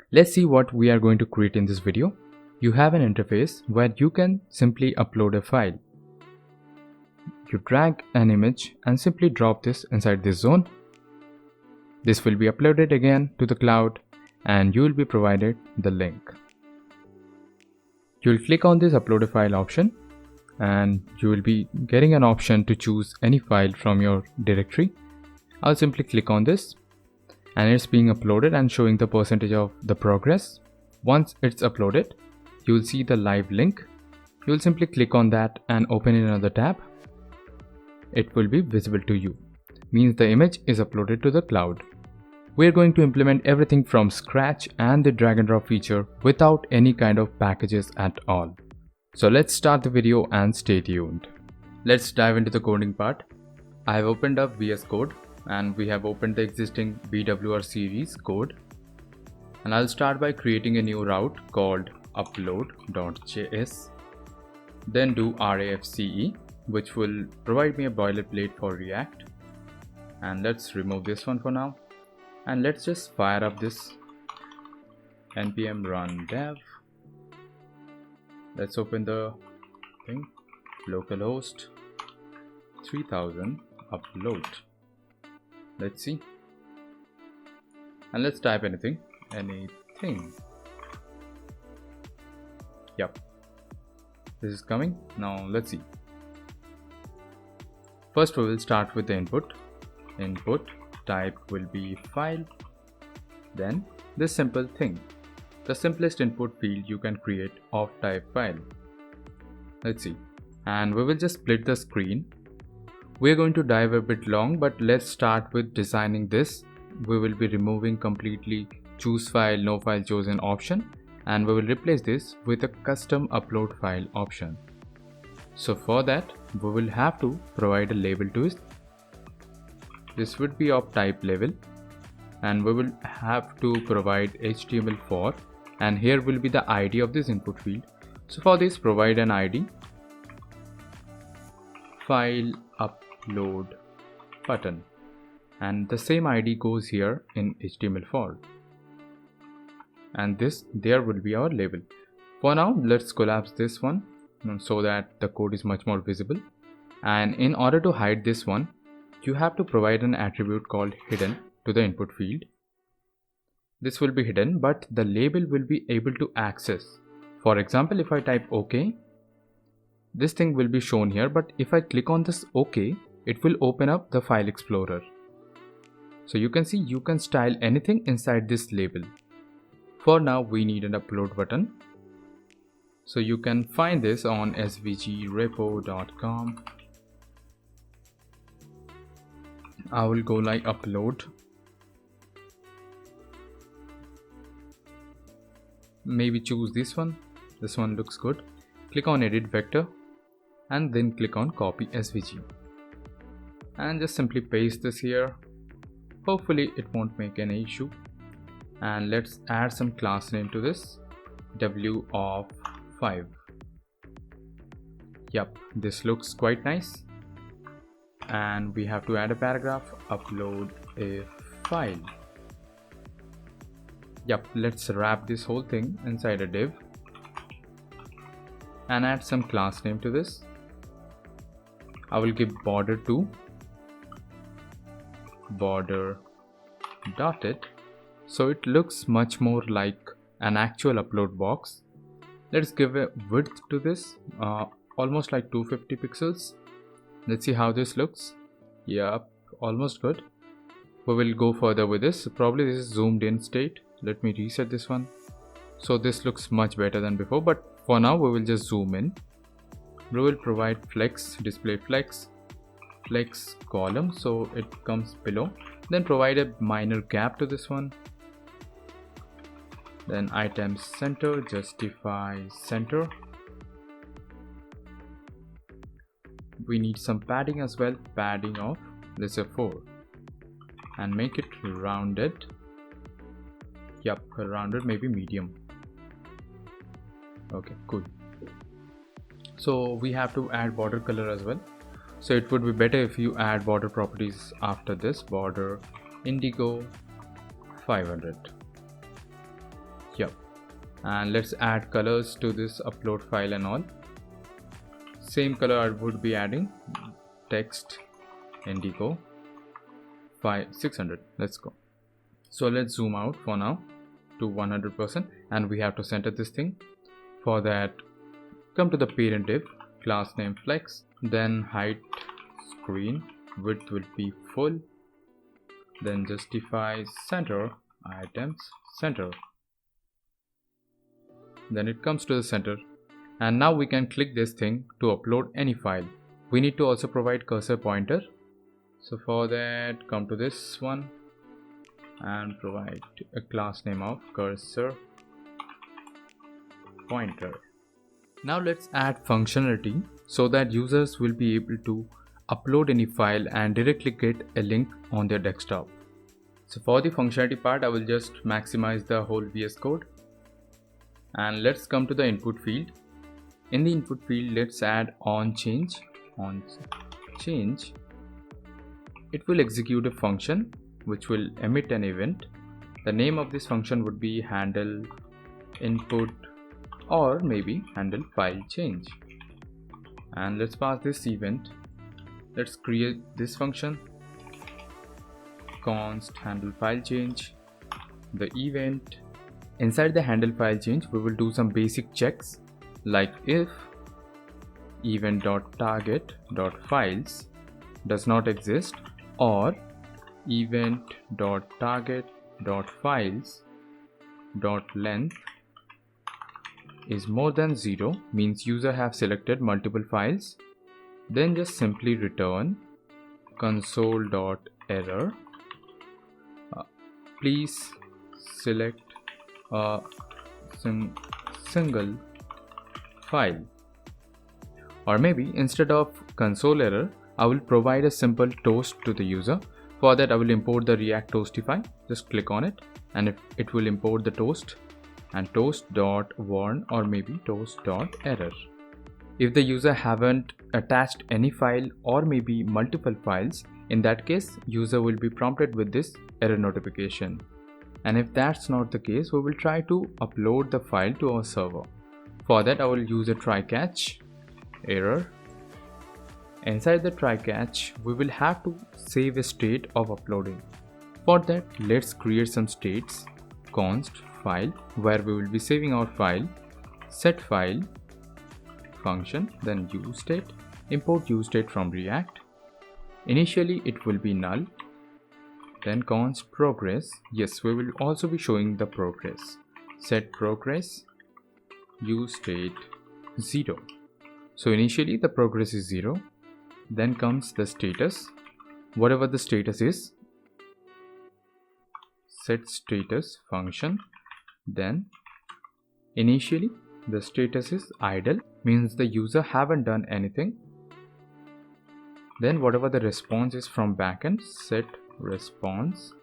Let's see what we are going to create in this video. You have an interface where you can simply upload a file. You drag an image and simply drop this inside this zone. This will be uploaded again to the cloud and you will be provided the link. You will click on this upload a file option and you will be getting an option to choose any file from your directory. I'll simply click on this and it's being uploaded and showing the percentage of the progress. Once it's uploaded, you will see the live link. You will simply click on that and open in another tab. It will be visible to you. Means the image is uploaded to the cloud. We're going to implement everything from scratch and the drag and drop feature without any kind of packages at all. So let's start the video and stay tuned. Let's dive into the coding part. I have opened up VS Code and we have opened the existing BWR series code. And I'll start by creating a new route called upload.js. Then do RAFCE, which will provide me a boilerplate for React. And let's remove this one for now. And let's just fire up this npm run dev. Let's open the thing, localhost 3000 upload. Let's see. And let's type anything. Yep. This is coming. Now let's see. First we will start with the input. Input type will be file. Then this simple thing, the simplest input field you can create of type file. Let's see. And we will just split the screen. We're going to dive a bit long, but let's start with designing this. We will be removing completely choose file, no file chosen option, and we will replace this with a custom upload file option. So for that, we will have to provide a label to it. This would be of type level, and we will have to provide HTML4, and here will be the ID of this input field. So for this, provide an ID, file upload button, and the same ID goes here in HTML4, and this there will be our label. For now, let's collapse this one so that the code is much more visible. And in order to hide this one, you have to provide an attribute called hidden to the input field. This will be hidden, but the label will be able to access. For example, if I type OK, this thing will be shown here, but if I click on this OK, it will open up the file explorer. So you can see you can style anything inside this label. For now, we need an upload button. So you can find this on svgrepo.com. I will go like upload. Maybe choose this one. This one looks good. Click on edit vector and then click on copy svg. And just simply paste this here. Hopefully it won't make any issue. And let's add some class name to this. W of 5. Yep, this looks quite nice. And we have to add a paragraph, upload a file. Yep, let's wrap this whole thing inside a div and add some class name to this. I will give border to border dotted, so it looks much more like an actual upload box. Let's give a width to this, almost like 250 pixels. Let's see how this looks. Yep, almost good. We will go further with this. Probably this is zoomed in state. Let me reset this one. So this looks much better than before, but for now we will just zoom in. We will provide flex, display flex column, so it comes below. Then provide a minor gap to this one. Then item center, justify center. We need some padding as well, padding of let's say 4, and make it rounded. Yep, rounded, maybe medium. Okay, cool. So we have to add border color as well. So it would be better if you add border properties after this. Border indigo 500. Yep. And let's add colors to this upload file and all. Same color I would be adding. Text indigo 600. Let's go. So let's zoom out for now to 100%, and we have to center this thing. For that, come to the parent div, class name flex, then height screen, width will be full, then justify center items center. Then it comes to the center, and now we can click this thing to upload any file. We need to also provide cursor pointer. So for that, come to this one and provide a class name of cursor pointer. Now let's add functionality so that users will be able to upload any file and directly get a link on their desktop. So for the functionality part, I will just maximize the whole VS Code. And let's come to the input field. In the input field, let's add on change. On change, it will execute a function which will emit an event. The name of this function would be handle input or maybe handle file change. And let's pass this event. Let's create this function, const handle file change, the event. Inside the handle file change, we will do some basic checks like if event.target.files does not exist or event.target.files.length is more than 0, means user have selected multiple files. Then just simply return console.error. Please select a single file. Or maybe instead of console error, I will provide a simple toast to the user. For that, I will import the React Toastify. Just click on it and it will import the toast and toast.warn or maybe toast.error. If the user haven't attached any file or maybe multiple files, in that case, user will be prompted with this error notification. And if that's not the case, we will try to upload the file to our server. For that, I will use a try catch error. Inside the try catch, we will have to save a state of uploading. For that, let's create some states. Const file, where we will be saving our file, set file function, then use state, import use state from React. Initially it will be null, then const progress. Yes, we will also be showing the progress. Set progress use state 0. So initially the progress is 0. Then comes the status, whatever the status is, set status function. Then initially the status is idle, means the user haven't done anything. Then whatever the response is from backend, set response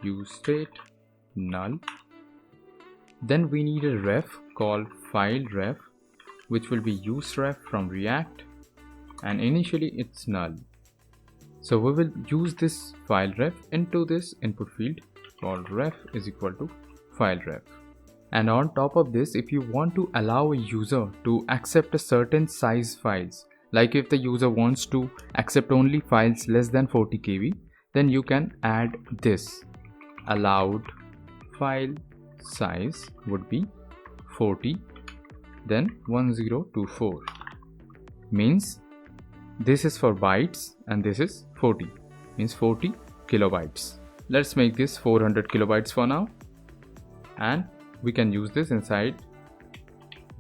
use state null. Then we need a ref called file ref, which will be use ref from React, and initially it's null. So we will use this file ref into this input field called ref is equal to file ref. And on top of this, if you want to allow a user to accept a certain size files, like if the user wants to accept only files less than 40 KB, then you can add this allowed file size would be 40, then 1024, means this is for bytes and this is 40, means 40 kilobytes. Let's make this 400 kilobytes for now, and we can use this inside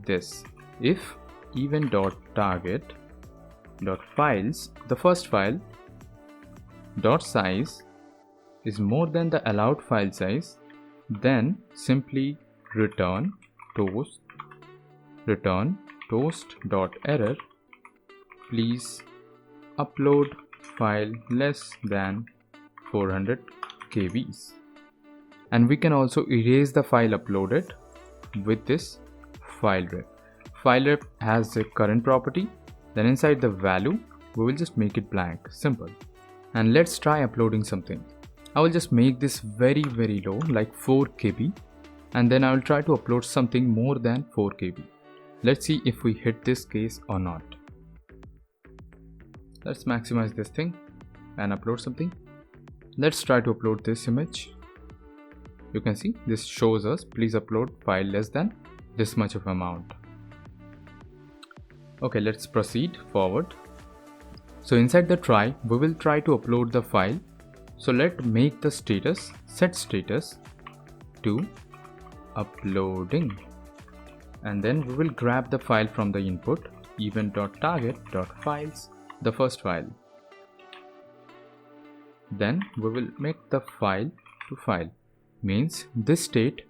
this. If event.target.files, the first file dot size is more than the allowed file size, then simply return toast.error. Please upload file less than 400 KBs. And we can also erase the file uploaded with this file ref. File ref has a current property, then inside the value we will just make it blank, simple. And let's try uploading something. I will just make this very low, like 4 KB, and then I will try to upload something more than 4 KB. Let's see if we hit this case or not. Let's maximize this thing and upload something. Let's try to upload this image. You can see this shows us please upload file less than this much of amount. Okay, let's proceed forward. So inside the try, we will try to upload the file. So let's make the status, set status to uploading, and then we will grab the file from the input event.target.files, the first file. Then we will make the file to file, means this state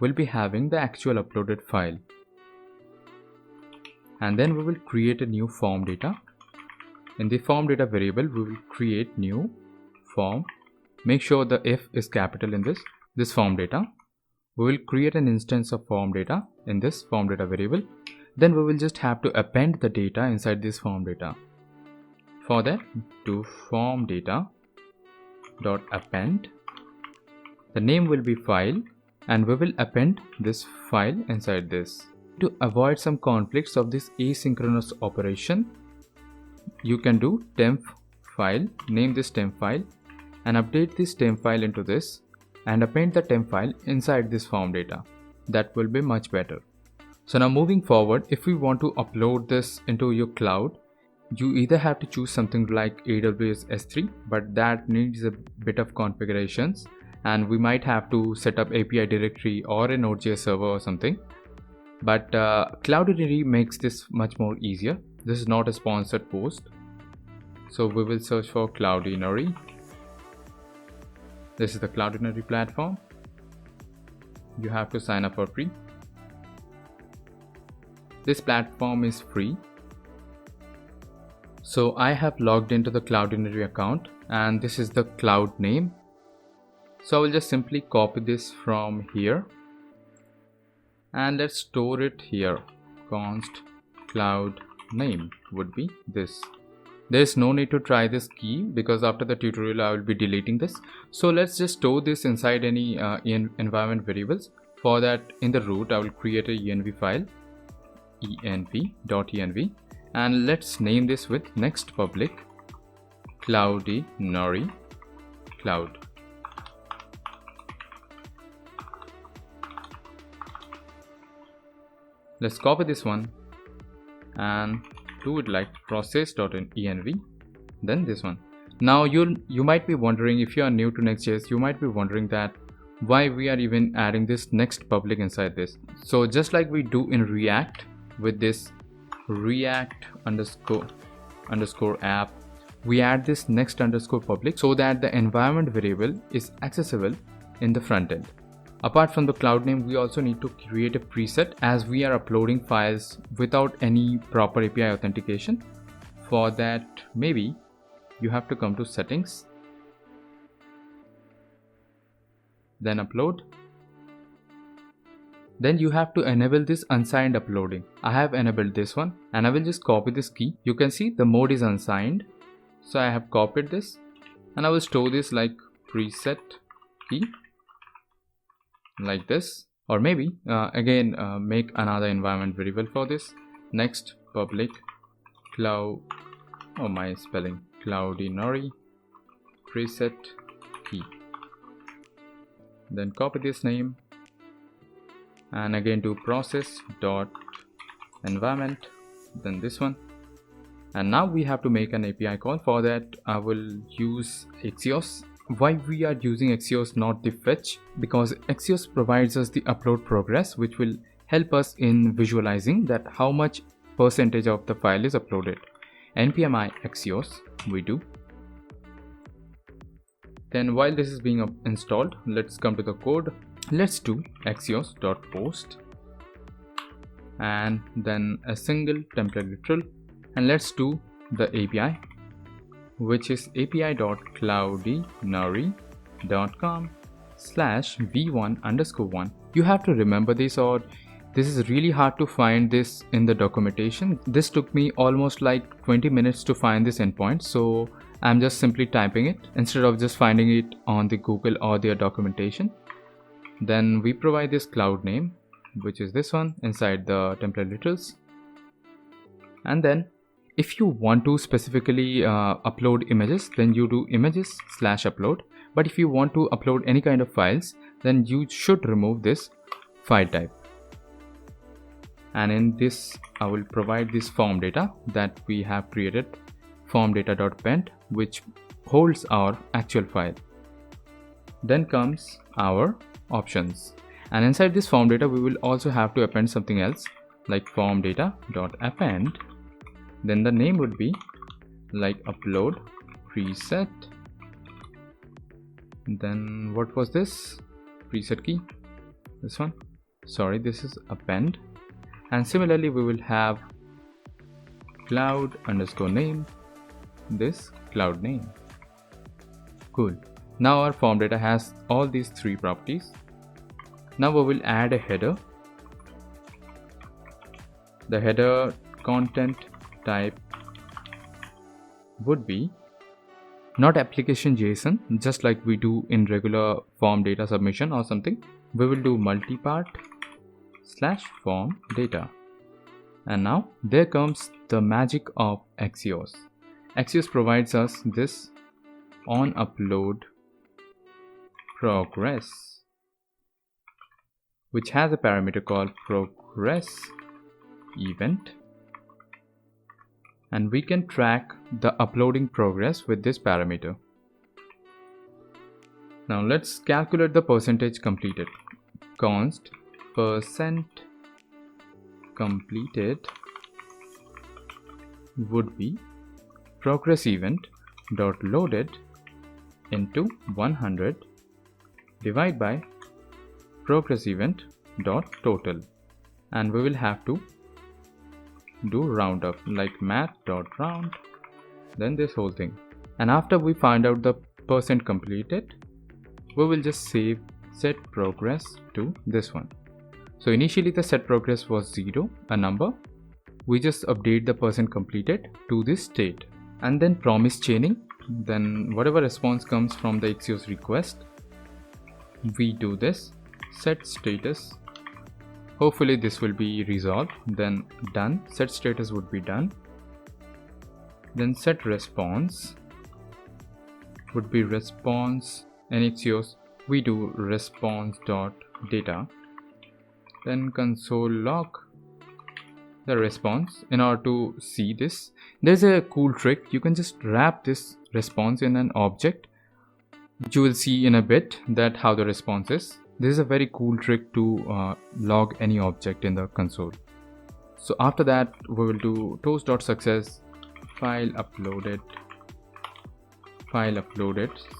will be having the actual uploaded file. And then we will create a new form data. In the form data variable, we will create new form. Make sure the F is capital in this form data. We will create an instance of form data in this form data variable. Then we will just have to append the data inside this form data. For that, do form data dot append. The name will be file, and we will append this file inside this. To avoid some conflicts of this asynchronous operation, you can do temp file, name this temp file, and update this temp file into this, and append the temp file inside this form data. That will be much better. So now moving forward, if we want to upload this into your cloud, you either have to choose something like AWS S3, but that needs a bit of configurations, and we might have to set up API directory or a Node.js server or something. But Cloudinary makes this much more easier. This is not a sponsored post. So we will search for Cloudinary. This is the Cloudinary platform. You have to sign up for free. This platform is free. So I have logged into the Cloudinary account, and this is the cloud name. So I will just simply copy this from here, and let's store it here. Const cloud name would be this. There is no need to try this key because after the tutorial I will be deleting this. So let's just store this inside any environment variables. For that, in the root I will create a env file, env.env, and let's name this with next public Cloudinary cloud. Let's copy this one and do it like process.env, then this one. Now you might be wondering, if you are new to Next.js, you might be wondering that why we are even adding this next public inside this. So just like we do in React with this React underscore app, we add this next underscore public so that the environment variable is accessible in the front end. Apart from the cloud name, we also need to create a preset as we are uploading files without any proper API authentication. For that, maybe you have to come to settings, then upload. Then you have to enable this unsigned uploading. I have enabled this one, and I will just copy this key. You can see the mode is unsigned. So I have copied this, and I will store this like preset key, like this. Or maybe again make another environment variable for this. Next public Cloudinary preset key. Then copy this name and again do process.environment, then this one. And now we have to make an API call. For that I will use Axios. Why we are using Axios, not the fetch? Because Axios provides us the upload progress, which will help us in visualizing that how much percentage of the file is uploaded. npm i Axios we do. Then while this is being installed, let's come to the code. Let's do axios.post and then a single template literal, and let's do the API, which is api.cloudinary.com/v1_1. You have to remember this, or this is really hard to find this in the documentation. This took me almost like 20 minutes to find this endpoint, so I'm just simply typing it instead of just finding it on the Google or their documentation. Then we provide this cloud name, which is this one, inside the template literals. And then if you want to specifically upload images, then you do images/upload. But if you want to upload any kind of files, then you should remove this file type. And in this, I will provide this form data that we have created, form data.pend, which holds our actual file. Then comes our options, and inside this form data we will also have to append something else, like form data.append. Then the name would be like upload preset. Then what was this preset key? This one, sorry, this is append. And similarly we will have cloud_name, this cloud name. Cool. Now our form data has all these three properties. Now we will add a header. The header content type would be not application JSON, just like we do in regular form data submission or something. We will do multipart/form data. And now there comes the magic of Axios. Axios provides us this on upload progress, which has a parameter called progress event, and we can track the uploading progress with this parameter. Now let's calculate the percentage completed. Const percent completed would be progress event dot loaded into 100 divide by progress event dot total, and we will have to do roundup, like math.round, then this whole thing. And after we find out the percent completed, we will just save set progress to this one. So initially the set progress was 0, a number. We just update the percent completed to this state, and then promise chaining. Then whatever response comes from the Axios request, we do this set status. Hopefully this will be resolved. Then done, set status would be done. Then set response would be response. In Axios we do response.data. Then console log the response. In order to see this, there's a cool trick. You can just wrap this response in an object. You will see in a bit that how the response is. This is a very cool trick to log any object in the console. So after that we will do toast.success file uploaded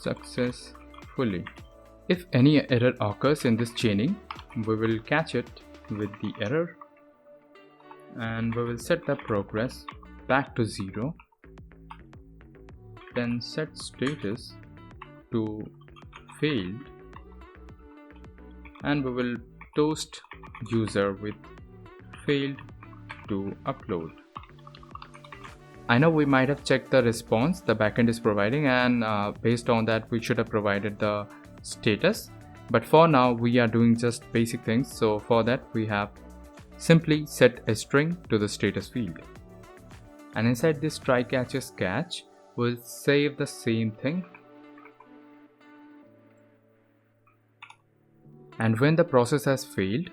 successfully. If any error occurs in this chaining, we will catch it with the error, and we will set the progress back to 0. Then set status to failed, and we will toast user with failed to upload. I know we might have checked the response the backend is providing, and based on that we should have provided the status, but for now we are doing just basic things. So for that we have simply set a string to the status field, and inside this try catches catch we'll save the same thing. And when the process has failed,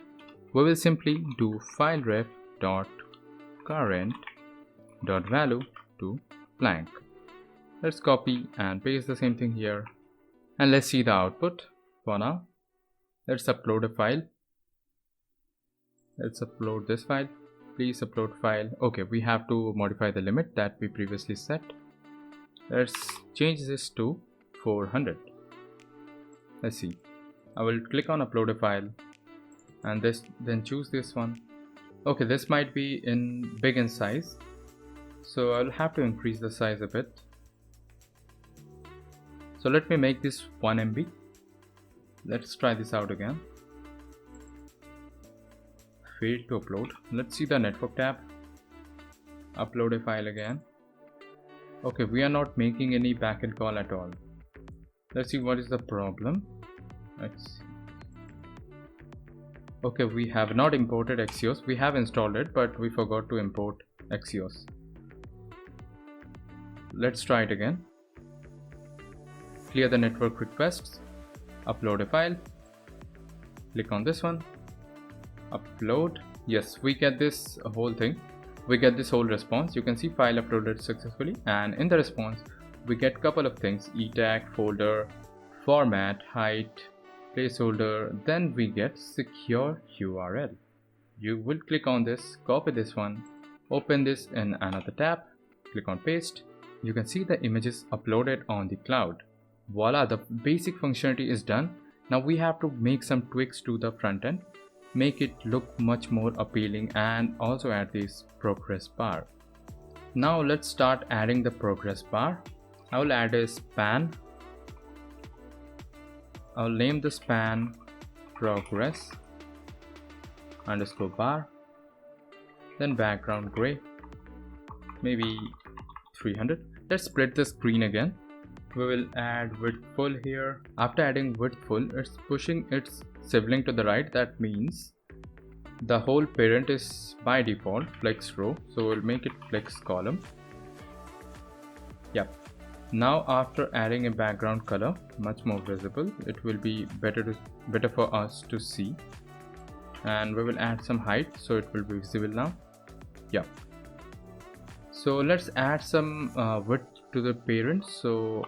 we will simply do fileref.current.value to blank. Let's copy and paste the same thing here, and let's see the output. For now, let's upload a file. Let's upload this file. Please upload file. Okay, we have to modify the limit that we previously set. Let's change this to 400. Let's see. I will click on upload a file, and then choose this one. Okay, this might be in big in size, so I'll have to increase the size a bit. So let me make this 1 MB. Let's try this out again. Failed to upload. Let's see the network tab. Upload a file again. Okay, we are not making any backend call at all. Let's see what is the problem. Let's see. Okay, we have not imported Axios. We have installed it, but we forgot to import Axios. Let's try it again. Clear the network requests, upload a file, click on this one, upload. Yes, we get this whole thing. We get this whole response. You can see file uploaded successfully, and in the response we get couple of things: e-tag, folder, format, height, placeholder. Then we get secure URL. You will click on this, copy this one, open this in another tab, click on paste. You can see the images uploaded on the cloud. Voila, the basic functionality is done. Now we have to make some tweaks to the front end, make it look much more appealing, and also add this progress bar. Now let's start adding the progress bar. I will add a span. I'll name the span progress underscore bar, then background gray, maybe 300. Let's split the screen again. We will add width full here. After adding width full, it's pushing its sibling to the right. That means the whole parent is by default flex row, so we'll make it flex column. Yep. Now after adding a background color, much more visible, it will be better for us to see. And we will add some height, so it will be visible now. Yep. So let's add some width to the parent. So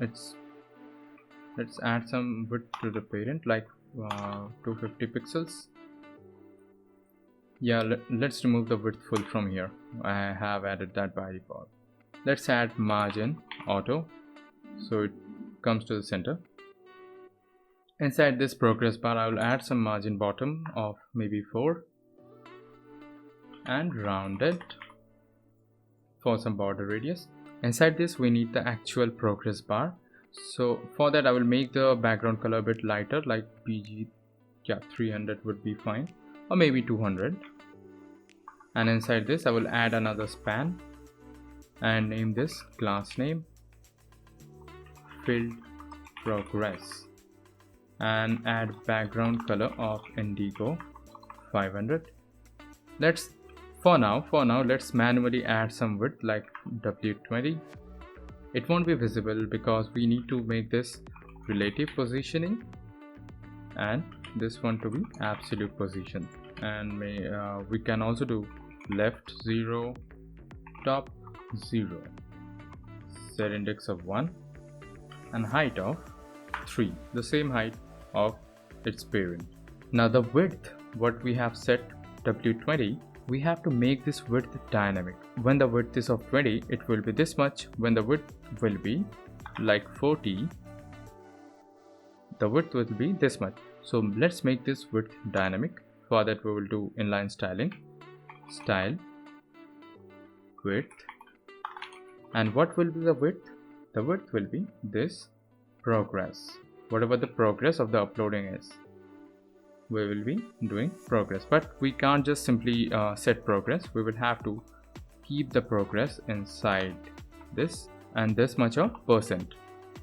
let's add some width to the parent, like 250 pixels. Yeah, let's remove the width full from here. I have added that by default. Let's add margin auto, so it comes to the center. Inside this progress bar, I will add some margin bottom of maybe 4 and round it for some border radius. Inside this we need the actual progress bar, so for that I will make the background color a bit lighter, like PG. Yeah, 300 would be fine, or maybe 200. And inside this I will add another span and name this class name filled progress, and add background color of indigo 500. For now let's manually add some width, like W20. It won't be visible because we need to make this relative positioning, and this one to be absolute position. And we can also do left 0, top 0, set index of 1, and height of 3, the same height of its parent. Now the width, what we have set W20, we have to make this width dynamic. When the width is of 20, it will be this much. When the width will be like 40, the width will be this much. So let's make this width dynamic. For that we will do inline styling, style, width. And what will be the width? The width will be this progress, whatever the progress of the uploading is. We will be doing progress, but we can't just simply set progress. We will have to keep the progress inside this, and this much of percent.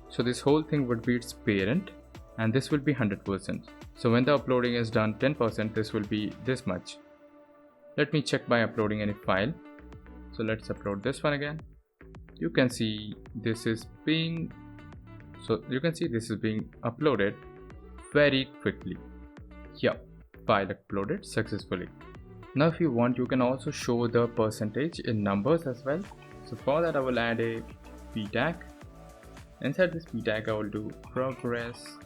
So this whole thing would be its parent, and this will be 100%. So when the uploading is done 10%, this will be this much. Let me check by uploading any file. So let's upload this one again. You can see this is being uploaded very quickly. Yeah, file uploaded successfully. Now if you want, you can also show the percentage in numbers as well. So for that I will add a p tag. Inside this p tag I will do progress,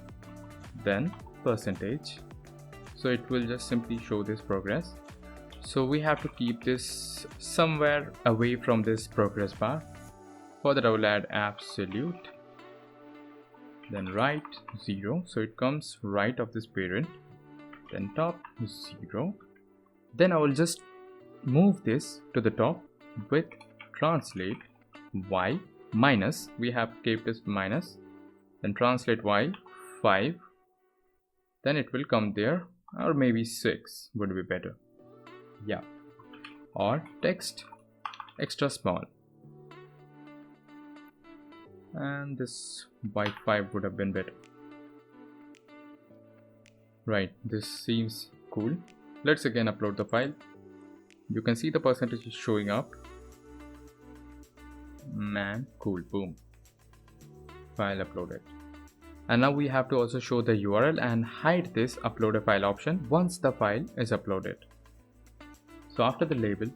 then percentage. So it will just simply show this progress. So we have to keep this somewhere away from this progress bar. For that I will add absolute, then right 0, so it comes right of this parent, then top 0. Then I will just move this to the top with translate y minus, we have kept this minus, then translate y 5, then it will come there, or maybe 6 would be better. Yeah, or text extra small, and this y5 would have been better. Right, this seems cool. Let's again upload the file. You can see the percentage is showing up. Man, cool, boom. File uploaded. And now we have to also show the URL and hide this upload a file option once the file is uploaded. So after the label,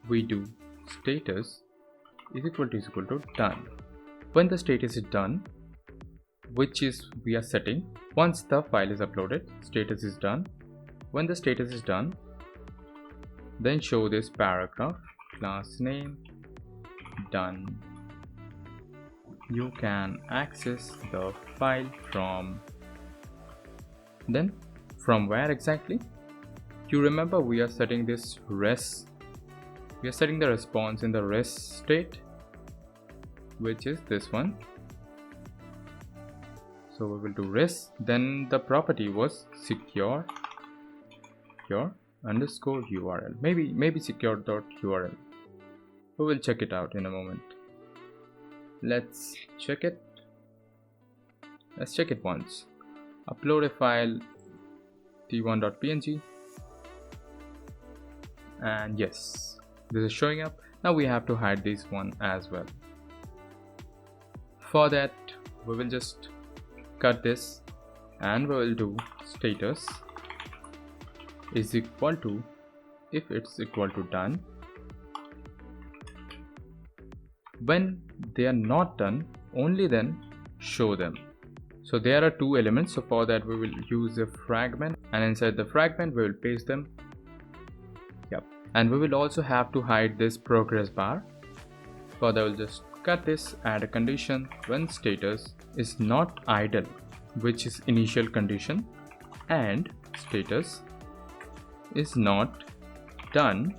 we do status is equal to done. When the status is done, which is we are setting once the file is uploaded, status is done. When the status is done, then show this paragraph, class name, done. You can access the file from, then from where exactly? You remember we are setting this res, we are setting the response in the res state, which is this one. So we will do res, then the property was secure your underscore URL, maybe secure.url. We will check it out in a moment. Let's check it. Let's check it once. Upload a file t1.png, and yes, this is showing up. Now we have to hide this one as well. For that, we will just cut this and we will do status is equal to, if it's equal to done. When they are not done, only then show them. So there are two elements, so for that we will use a fragment, and inside the fragment we will paste them. Yep. And we will also have to hide this progress bar. For that we'll just cut this, add a condition when status is not idle, which is initial condition, and status is not done,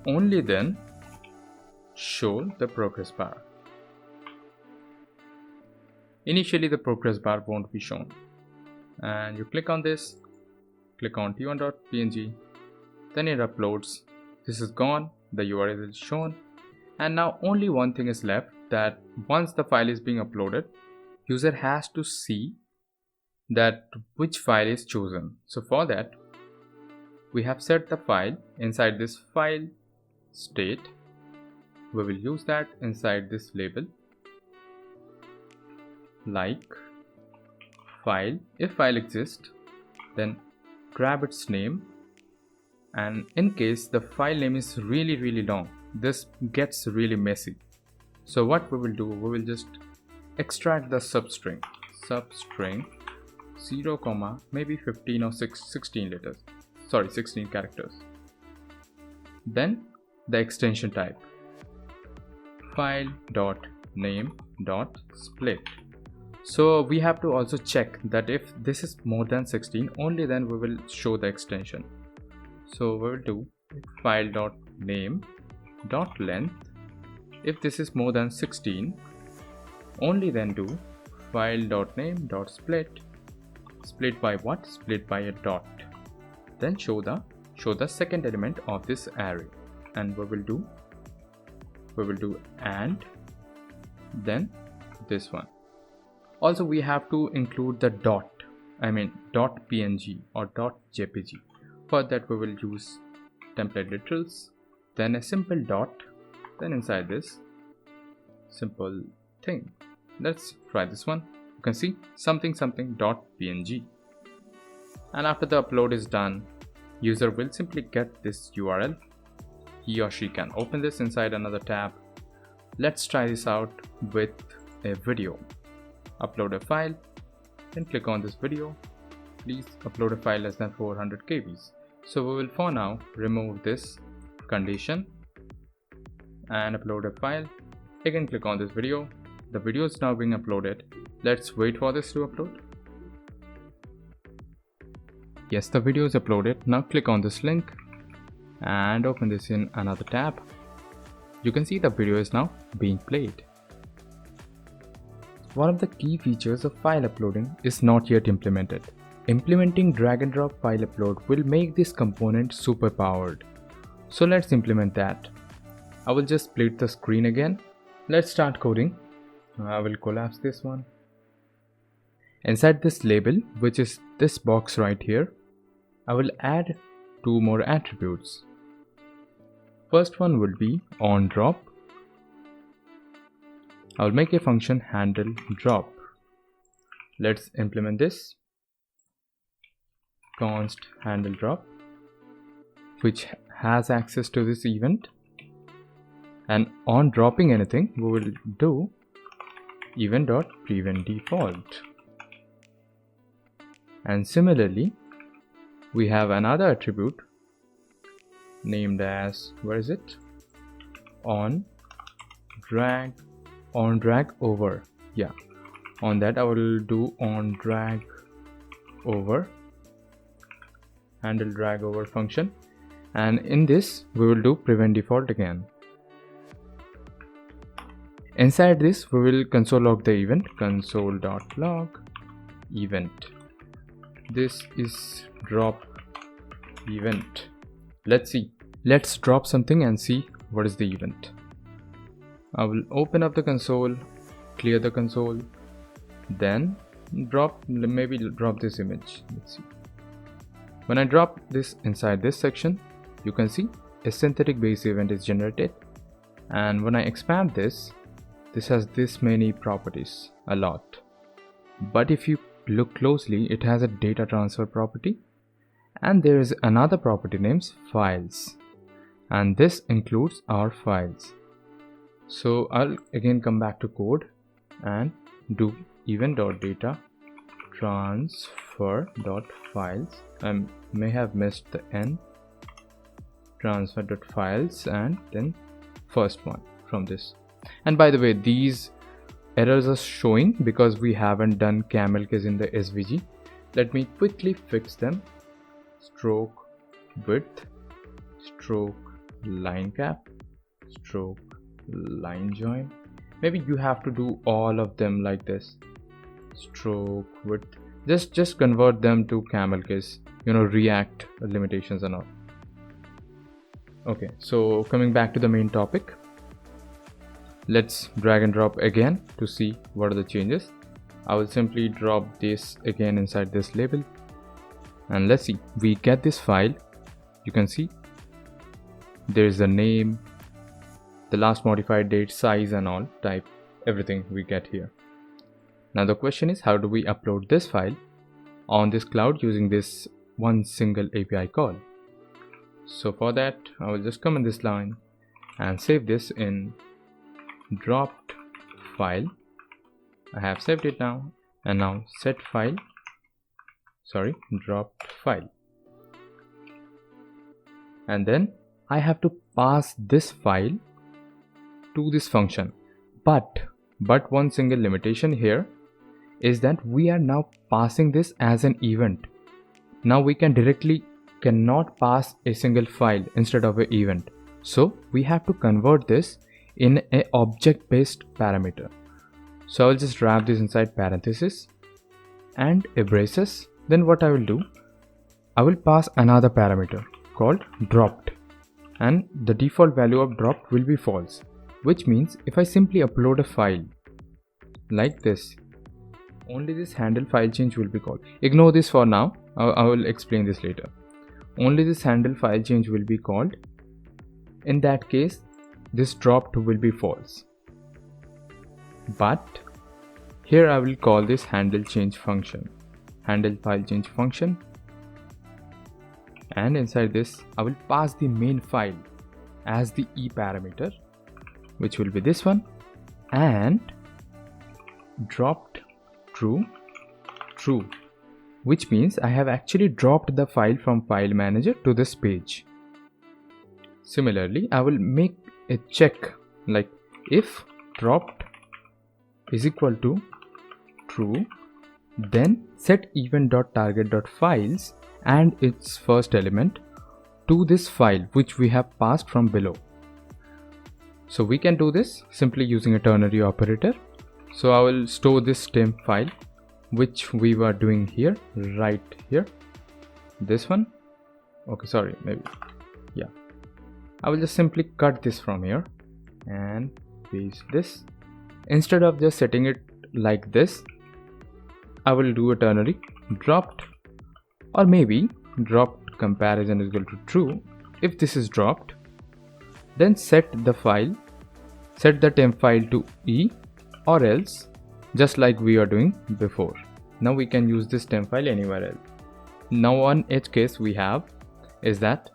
only then show the progress bar. Initially the progress bar won't be shown, and you click on this, click on t1.png, then it uploads. This is gone, the URL is shown, and now only one thing is left, that once the file is being uploaded, user has to see that which file is chosen. So for that we have set the file inside this file state. We will use that inside this label, like file. If file exists, then grab its name, and in case the file name is really long, this gets really messy. So what we will do, we will just extract the substring 0, maybe 15 or 16 letters, sorry 16 characters. Then the extension type file.name.split. So we have to also check that if this is more than 16, only then we will show the extension. So we will do file.name.length. If this is more than 16, only then do file.name.split. Split by what? Split by a dot. Then show the second element of this array, and we will do and then this one. Also we have to include the .png or .jpg. For that we will use template literals, then a simple dot, then inside this simple thing. Let's try this one. You can see something .png, and after the upload is done, user will simply get this URL. He or she can open this inside another tab. Let's try this out with a video. Upload a file, then click on this video. Please upload a file less than 400 kbs. So we will for now remove this condition and upload a file. Again click on this video. The video is now being uploaded. Let's wait for this to upload. Yes, the video is uploaded. Now click on this link and open this in another tab. You can see the video is now being played. One of the key features of file uploading is not yet implemented. Implementing drag and drop file upload will make this component super powered. So let's implement that. I will just split the screen again. Let's start coding. I will collapse this one. Inside this label, which is this box right here, I will add two more attributes. First one will be onDrop. I'll make a function handle drop. Let's implement this. Const handle drop, which has access to this event, and on dropping anything we will do event.prevent default. And similarly we have another attribute named as, where is it, on drag over. Yeah, on that I will do on drag over, handle drag over function, and in this we will do prevent default again. Inside this we will console log the event, console.log event. This is drop event. Let's see, let's drop something and see what is the event. I will open up the console, clear the console, then maybe drop this image. Let's see. When I drop this inside this section, you can see a synthetic base event is generated, and when I expand this has this many properties, a lot. But if you look closely, it has a data transfer property, and there is another property named files, and this includes our files. So I'll again come back to code and do event.data transfer.files. I may have missed the n, transfer.files, and then first one from this. And by the way, these errors are showing because we haven't done camel case in the SVG. Let me quickly fix them. Stroke width, stroke line cap, stroke line join. Maybe you have to do all of them like this. Stroke width, just convert them to camel case, React limitations and all. Okay, so coming back to the main topic, let's drag and drop again to see what are the changes. I will simply drop this again inside this label, and let's see, we get this file. You can see there is the name, the last modified date, size and all, type, everything we get here. Now the question is, how do we upload this file on this cloud using this one single API call? So for that, I will just come in this line and save this in dropped file. I have saved it now, and now set file, dropped file, and then I have to pass this file to this function. But one single limitation here is that we are now passing this as an event. Now we cannot pass a single file instead of an event, so we have to convert this in a object based parameter. So I will just wrap this inside parenthesis and a braces. Then what I will do, I will pass another parameter called dropped, and the default value of dropped will be false, which means if I simply upload a file like this, only this handle file change will be called. Ignore this for now, I will explain this later. Only this handle file change will be called. In that case, this dropped will be false. But here I will call this handle change function, handle file change function, and inside this I will pass the main file as the e parameter, which will be this one, and dropped true, which means I have actually dropped the file from file manager to this page. Similarly, I will make a check like if dropped is equal to true, then set event.target.files and its first element to this file which we have passed from below. So we can do this simply using a ternary operator. So I will store this temp file which we were doing here, right here, this one. Okay, sorry, maybe, yeah. I will just simply cut this from here and paste this. Instead of just setting it like this, I will do a ternary dropped, or maybe dropped comparison is equal to true. If this is dropped, then set the temp file to E, or else just like we are doing before. Now we can use this temp file anywhere else. Now one edge case we have is that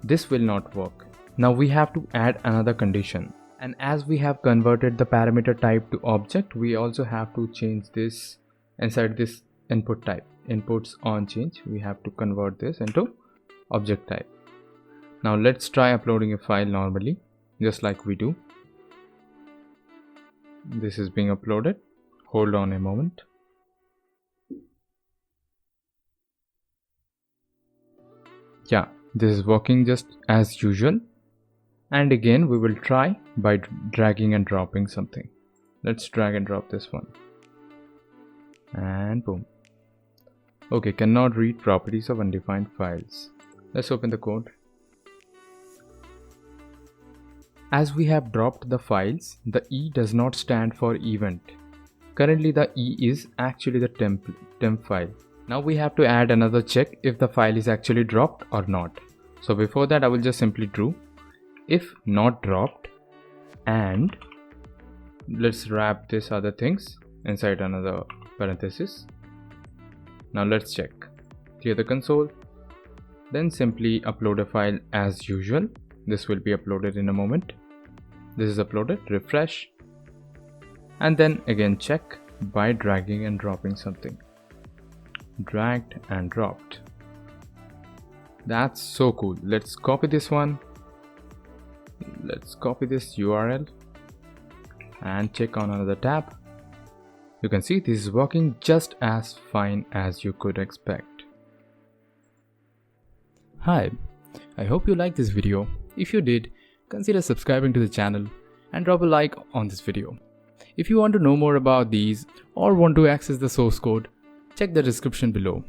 this will not work. Now we have to add another condition, and as we have converted the parameter type to object, we also have to change this inside this input type. Inputs on change, we have to convert this into object type. Now let's try uploading a file normally, just like we do. This is being uploaded. Hold on a moment. Yeah, this is working just as usual. And again, we will try by dragging and dropping something. Let's drag and drop this one. And boom. Okay, cannot read properties of undefined files. Let's open the code. As we have dropped the files, the E does not stand for event. Currently the E is actually the temp file. Now we have to add another check if the file is actually dropped or not. So before that, I will just simply do if not dropped, and let's wrap this other things inside another parenthesis. Now let's check. Clear the console, then simply upload a file as usual. This will be uploaded in a moment. This is uploaded, refresh, and then again check by dragging and dropping something. Dragged and dropped. That's so cool. Let's copy this one. Let's copy this URL and check on another tab. You can see this is working just as fine as you could expect. Hi, I hope you liked this video. If you did, consider subscribing to the channel and drop a like on this video. If you want to know more about these or want to access the source code, check the description below.